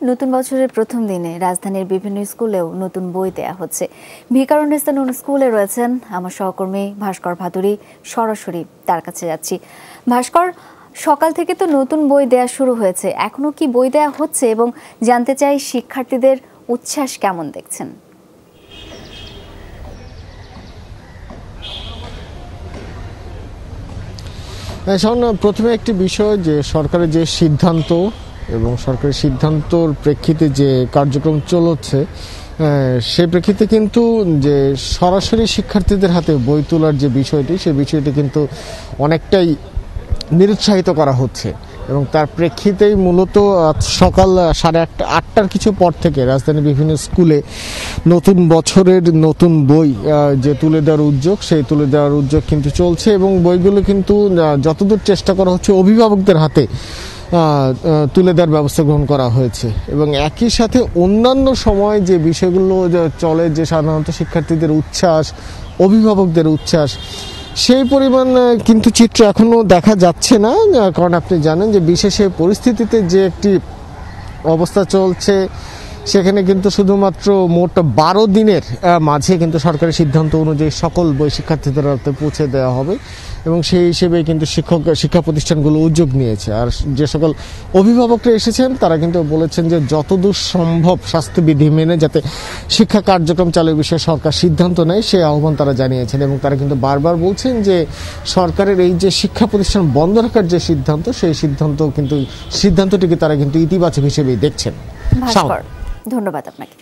নতুন বছরের প্রথম দিনে রাজধানীর বিভিন্ন স্কুলেও নতুন বই দেয়া হচ্ছে। ভিকারুননিসা নূন স্কুলে রয়েছেন আমার সহকর্মী ভাস্কর ভাদুরী। সরাসরি তার কাছে যাচ্ছি। ভাস্কর, সকাল থেকে তো নতুন বই দেয়া শুরু হয়েছে, এখনো কি বই দেয়া হচ্ছে এবং জানতে চাই শিক্ষার্থীদের উচ্ছ্বাস কেমন দেখছেন? প্রথমে একটি বিষয় যে সরকারের যে সিদ্ধান্ত এবং সরকারের সিদ্ধান্তর প্রেক্ষিতে যে কার্যক্রম চলছে সে প্রেক্ষিতে কিন্তু যে সরাসরি শিক্ষার্থীদের হাতে বই তোলার যে বিষয়টি সে বিষয়টি কিন্তু অনেকটাই নিরুৎসাহিত করা হচ্ছে এবং তার প্রেক্ষিতেই মূলত সকাল 8:30-8টার কিছু পর থেকে রাজধানীর বিভিন্ন স্কুলে নতুন বছরের নতুন বই যে তুলে দেওয়ার উদ্যোগ সেই তুলে দেওয়ার উদ্যোগ কিন্তু চলছে এবং বইগুলো কিন্তু যতদূর চেষ্টা করা হচ্ছে অভিভাবকদের হাতে তুলে দেওয়ার ব্যবস্থা গ্রহণ করা হয়েছে এবং একই সাথে অন্যান্য সময় যে বিষয়গুলো চলে যে সাধারণত শিক্ষার্থীদের উচ্ছ্বাস, অভিভাবকদের উচ্ছ্বাস, সেই পরিমাণ কিন্তু চিত্র এখনো দেখা যাচ্ছে না। কারণ আপনি জানেন যে বিশেষ পরিস্থিতিতে যে একটি অবস্থা চলছে সেখানে কিন্তু শুধুমাত্র মোট 12 দিনের মাঝে কিন্তু সরকারি সিদ্ধান্ত অনুযায়ী সকল বই শিক্ষার্থীদের হাতে পৌঁছে দেওয়া হবে এবং সেই হিসেবে কিন্তু শিক্ষা প্রতিষ্ঠানগুলো উদ্যোগ নিয়েছে। আর যে সকল অভিভাবকরা এসেছেন তারা কিন্তু বলেছেন যে যতদূর সম্ভব স্বাস্থ্যবিধি মেনে যাতে শিক্ষা কার্যক্রম চালুর বিষয়ে সরকার সিদ্ধান্ত নেয় সেই আহ্বান তারা জানিয়েছেন এবং তারা কিন্তু বারবার বলছেন যে সরকারের এই যে শিক্ষা প্রতিষ্ঠান বন্ধ রাখার যে সিদ্ধান্ত সেই সিদ্ধান্তটিকে তারা কিন্তু ইতিবাচক হিসেবেই দেখছেন। ধন্যবাদ আপনাকে।